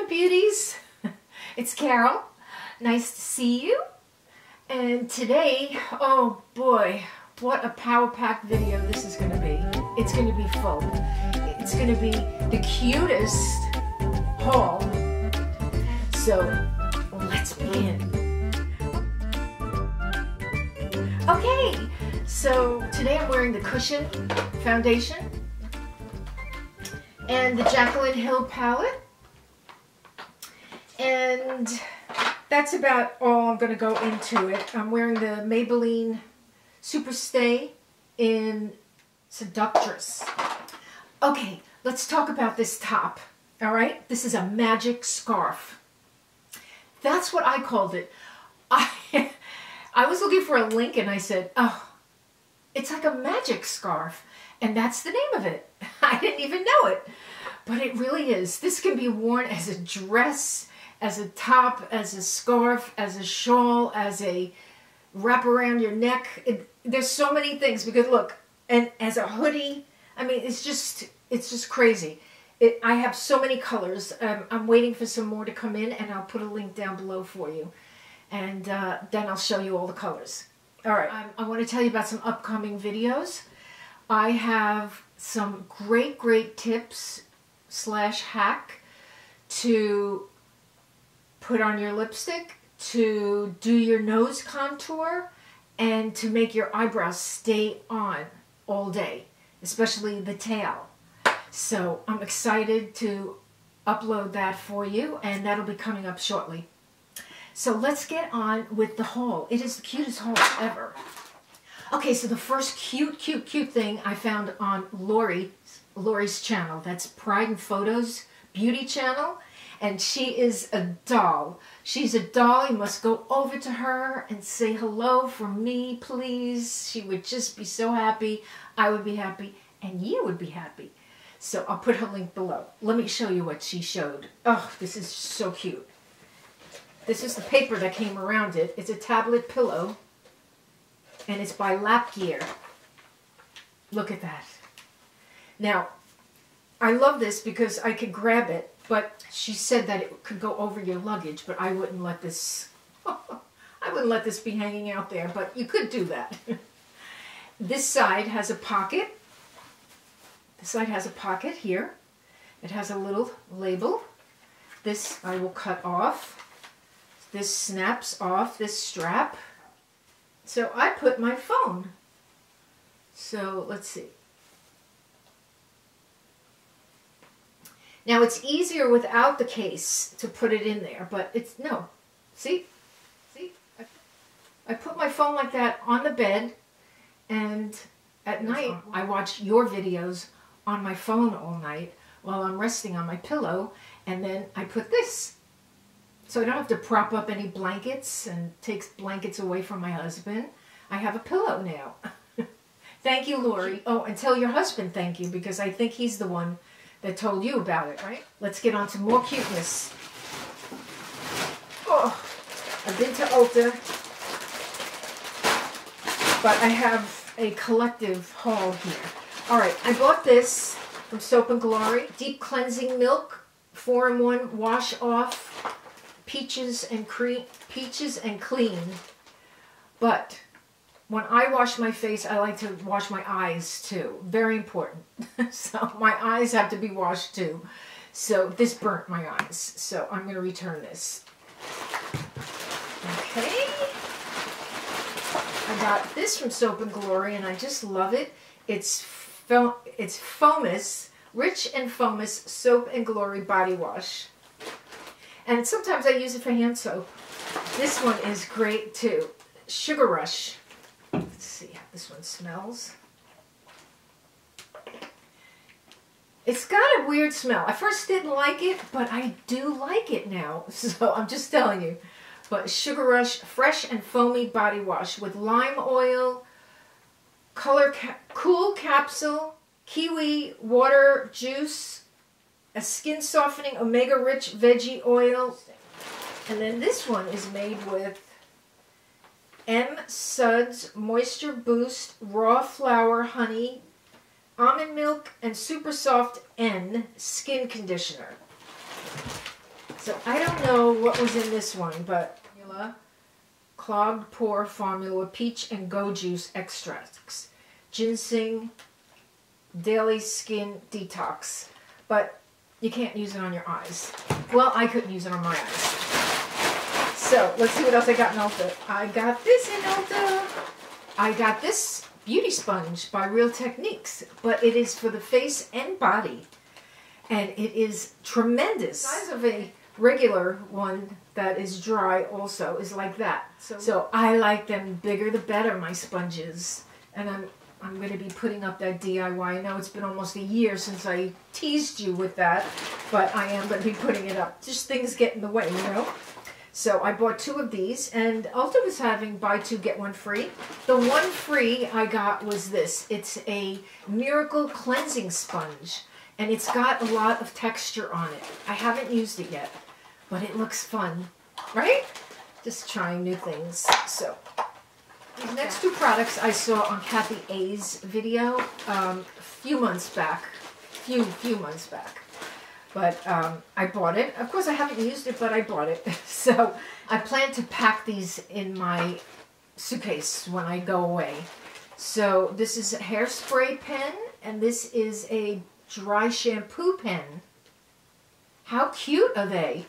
beauties. It's Carol. Nice to see you. And today, oh boy, what a power-packed video this is going to be. It's going to be full. It's going to be the cutest haul. So let's begin. Okay, so today I'm wearing the Cushion foundation and the Jaclyn Hill palette. And that's about all I'm going to go into it. I'm wearing the Maybelline Super Stay in Seductress. Okay, let's talk about this top. All right, this is a magic scarf. That's what I called it. I was looking for a link and I said, oh, it's like a magic scarf. And that's the name of it. I didn't even know it. But it really is. This can be worn as a dress, as a top, as a scarf, as a shawl, as a wrap around your neck. There's so many things because look, and as a hoodie, I mean, it's just crazy. I have so many colors. I'm waiting for some more to come in, and I'll put a link down below for you. And then I'll show you all the colors. All right, I want to tell you about some upcoming videos. I have some great tips / hack to put on your lipstick, to do your nose contour, and to make your eyebrows stay on all day, especially the tail. So I'm excited to upload that for you, and that'll be coming up shortly. So let's get on with the haul. It is the cutest haul ever. Okay, so the first cute thing I found on Laurie's channel. That's Pride and Photos beauty channel. And she is a doll. She's a doll. You must go over to her and say hello from me, please. She would just be so happy. I would be happy. And you would be happy. So I'll put her link below. Let me show you what she showed. Oh, this is so cute. This is the paper that came around it. It's a tablet pillow. And it's by Lap Gear. Look at that. Now, I love this because I could grab it. But she said that it could go over your luggage, but I wouldn't let this, I wouldn't let this be hanging out there, but you could do that. This side has a pocket. This side has a pocket here. It has a little label. This I will cut off. This snaps off this strap. So I put my phone. So let's see. Now, it's easier without the case to put it in there, but it's, no. See? I put my phone like that on the bed, and at night, I watch your videos on my phone all night while I'm resting on my pillow, and then I put this. So I don't have to prop up any blankets and takes blankets away from my husband. I have a pillow now. Thank you, Laurie. Oh, and tell your husband thank you, because I think he's the one that told you about it, right? Let's get on to more cuteness. Oh, I've been to Ulta, but I have a collective haul here. All right, I bought this from Soap & Glory. Deep Cleansing Milk, 4-in-1 Wash Off, Peaches and Clean. But when I wash my face, I like to wash my eyes too. Very important. So my eyes have to be washed too. So this burnt my eyes. So I'm going to return this. Okay. I got this from Soap & Glory and I just love it. It's Foamous, Rich and Foamous Soap & Glory Body Wash. And sometimes I use it for hand soap. This one is great too. Sugar Rush. Let's see how this one smells. It's got a weird smell. I first didn't like it, but I do like it now. So I'm just telling you. But Sugar Rush Fresh and Foamy Body Wash with lime oil, cool capsule, kiwi water juice, a skin softening omega-rich veggie oil. And then this one is made with Suds Moisture Boost Raw Flower Honey, Almond Milk, and Super Soft N Skin Conditioner. So I don't know what was in this one, but clogged pore formula with peach and go juice extracts, ginseng, daily skin detox. But you can't use it on your eyes. Well, I couldn't use it on my eyes. So let's see what else I got in Ulta. I got this in Ulta. I got this beauty sponge by Real Techniques, but it is for the face and body. And it is tremendous. The size of a regular one that is dry also is like that. So I like them bigger the better, my sponges. And I'm going to be putting up that DIY. I know it's been almost a year since I teased you with that, but I am going to be putting it up. Just things get in the way, you know? So I bought 2 of these, and Ulta was having buy 2, get 1 free. The one free I got was this. It's a Miracle Cleansing Sponge, and it's got a lot of texture on it. I haven't used it yet, but it looks fun, right? Just trying new things. So these next 2 products I saw on Kathy A's video a few months back. Few months back. But I bought it. Of course, I haven't used it, but I bought it. So I plan to pack these in my suitcase when I go away. So this is a hairspray pen, and this is a dry shampoo pen. How cute are they?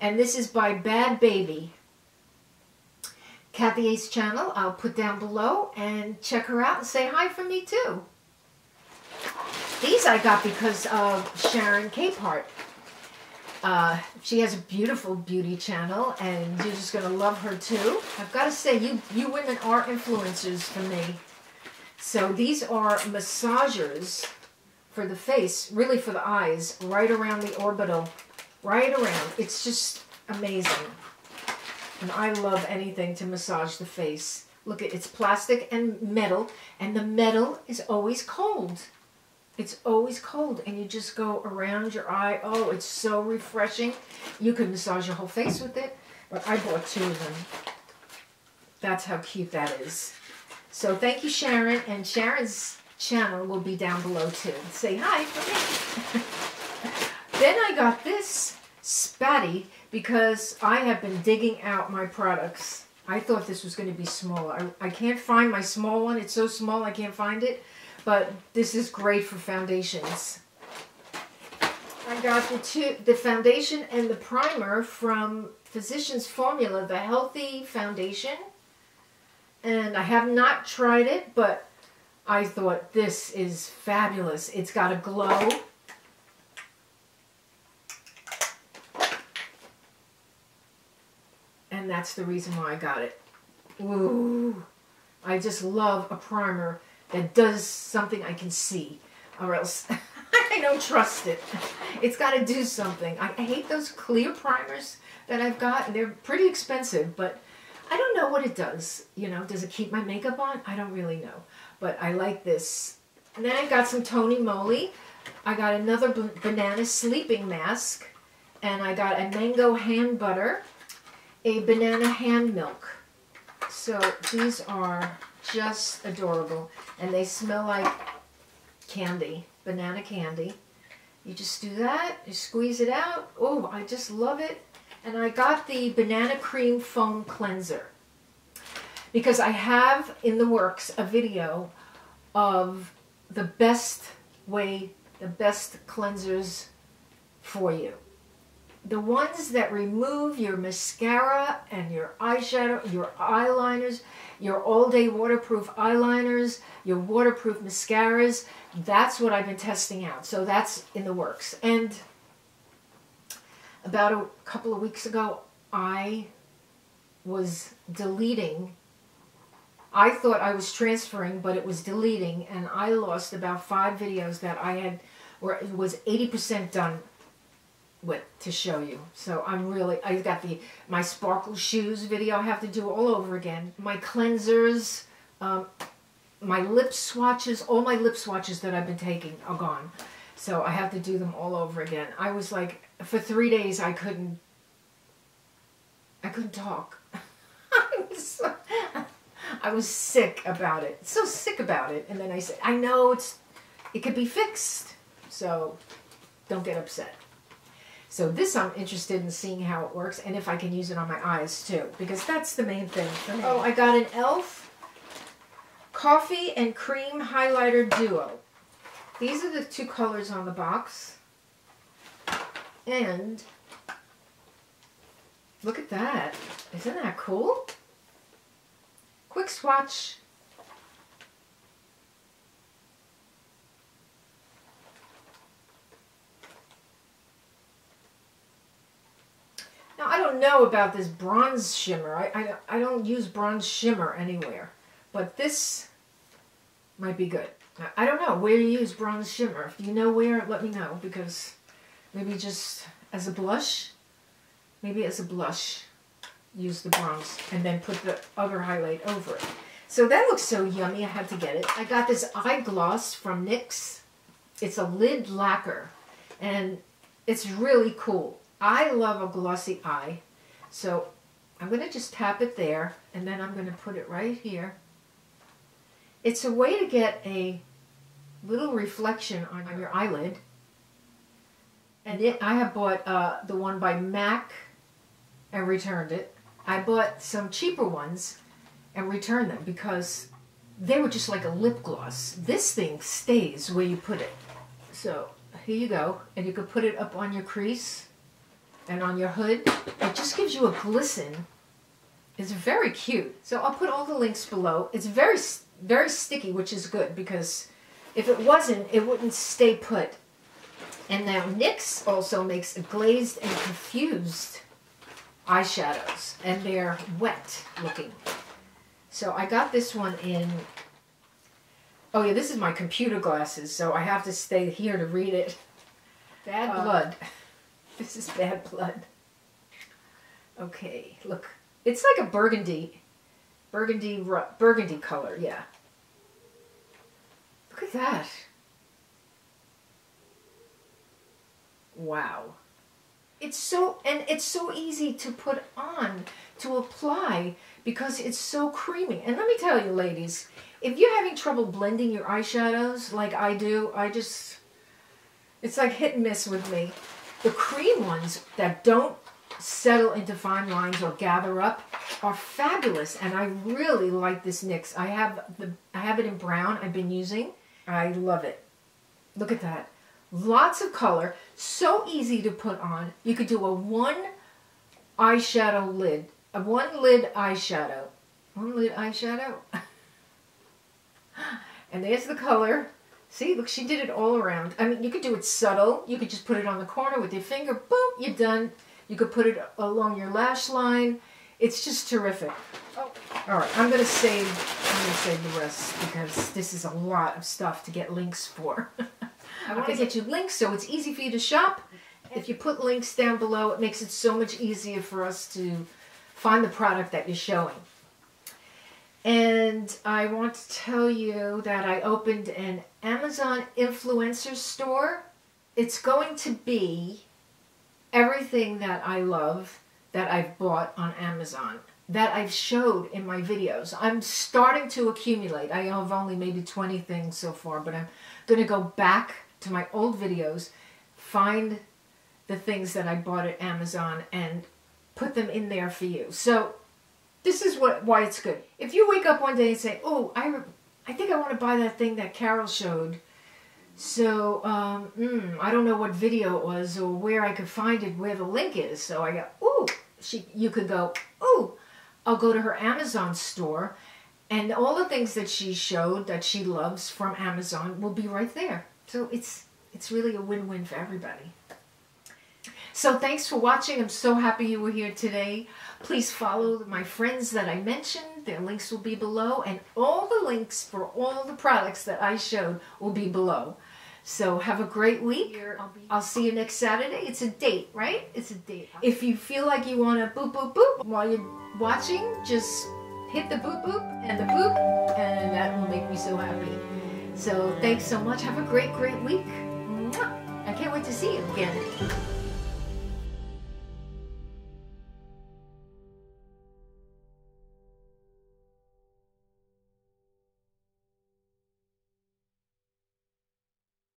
And this is by Bad Baby. Kathy A's channel, I'll put down below, and check her out and say hi from me too. These I got because of Sharon Capehart. She has a beautiful beauty channel, and you're just going to love her too. I've got to say, you women are influencers for me. So these are massagers for the face, really for the eyes, right around the orbital, right around. It's just amazing. And I love anything to massage the face. Look, it's plastic and metal, and the metal is always cold. It's always cold, and you just go around your eye. Oh, it's so refreshing. You could massage your whole face with it, but I bought 2 of them. That's how cute that is. So thank you, Sharon, and Sharon's channel will be down below too. Say hi for me. Then I got this spatty because I have been digging out my products. I thought this was going to be smaller. I can't find my small one. It's so small I can't find it. But this is great for foundations. I got the foundation and the primer from Physicians Formula, the Healthy Foundation. And I have not tried it, but I thought this is fabulous. It's got a glow. And that's the reason why I got it. Ooh, I just love a primer that does something I can see, or else I don't trust it. It's got to do something. I hate those clear primers that I've got. They're pretty expensive, but I don't know what it does. You know, does it keep my makeup on? I don't really know, but I like this. And then I got some Tony Moly. I got another banana sleeping mask, and I got a mango hand butter, a banana hand milk. So these are just adorable, and they smell like candy, banana candy. You just do that, you squeeze it out. Oh, I just love it. And I got the banana cream foam cleanser because I have in the works a video of the best cleansers for you. The ones that remove your mascara and your eyeshadow, your eyeliners, your all-day waterproof eyeliners, your waterproof mascaras. That's what I've been testing out. So that's in the works. And about a couple of weeks ago, I was deleting. I thought I was transferring, but it was deleting. And I lost about 5 videos that I had, where it was 80% done with to show you. So I got my sparkle shoes video I have to do all over again. My cleansers, my lip swatches, all my lip swatches that I've been taking are gone. So I have to do them all over again. I was like, for 3 days I couldn't talk. I was sick about it. So sick about it. And then I said, I know it could be fixed. So don't get upset. So this I'm interested in seeing how it works and if I can use it on my eyes too, because that's the main thing for me. Oh, I got an e.l.f. Coffee and Cream Highlighter Duo. These are the two colors on the box. And look at that. Isn't that cool? Quick swatch. Now, I don't know about this bronze shimmer. I don't use bronze shimmer anywhere. But this might be good. Now, I don't know where to use bronze shimmer. If you know where, let me know. Because maybe just as a blush. Maybe as a blush, use the bronze. And then put the other highlight over it. So that looks so yummy. I had to get it. I got this eye gloss from NYX. It's a lid lacquer. And it's really cool. I love a glossy eye, so I'm going to just tap it there, and then I'm going to put it right here. It's a way to get a little reflection on your eyelid. And I have bought the one by MAC and returned it. I bought some cheaper ones and returned them because they were just like a lip gloss. This thing stays where you put it. So here you go, and you can put it up on your crease and on your hood. It just gives you a glisten. It's very cute. So I'll put all the links below. It's very, very sticky, which is good because if it wasn't, it wouldn't stay put. And now NYX also makes a glazed and confused eyeshadows, and they're wet looking. So I got this one in, oh yeah, this is my computer glasses, so I have to stay here to read it. Bad Blood. This is Bad Blood. Okay, look. It's like a burgundy color, yeah. Look at that. Wow. It's so easy to put on, to apply, because it's so creamy. And let me tell you, ladies, if you're having trouble blending your eyeshadows like I do, it's like hit and miss with me. The cream ones that don't settle into fine lines or gather up are fabulous, and I really like this NYX. I have it in brown. I've been using. I love it. Look at that. Lots of color. So easy to put on. You could do a one lid eyeshadow. One lid eyeshadow. And there's the color. See, look, she did it all around. I mean, you could do it subtle. You could just put it on the corner with your finger. Boom, you're done. You could put it along your lash line. It's just terrific. Oh, all right, I'm gonna save the rest because this is a lot of stuff to get links for. I want to get you links so it's easy for you to shop. If you put links down below, it makes it so much easier for us to find the product that you're showing. And I want to tell you that I opened an Amazon influencer store. It's going to be everything that I love that I've bought on Amazon, that I've showed in my videos. I'm starting to accumulate. I have only maybe 20 things so far, but I'm going to go back to my old videos, find the things that I bought at Amazon, and put them in there for you. So this is why it's good. If you wake up one day and say, oh, I think I want to buy that thing that Carol showed, so I don't know what video it was or where I could find it, where the link is. So I go, ooh, you could go, ooh, I'll go to her Amazon store, and all the things that she showed that she loves from Amazon will be right there. So it's really a win-win for everybody. So thanks for watching. I'm so happy you were here today. Please follow my friends that I mentioned. Their links will be below, and all the links for all the products that I showed will be below. So have a great week. I'll see you next Saturday. It's a date, right? It's a date. If you feel like you want to boop, boop, boop while you're watching, just hit the boop, boop and the boop, and that will make me so happy. So thanks so much. Have a great, great week. Mwah. I can't wait to see you again.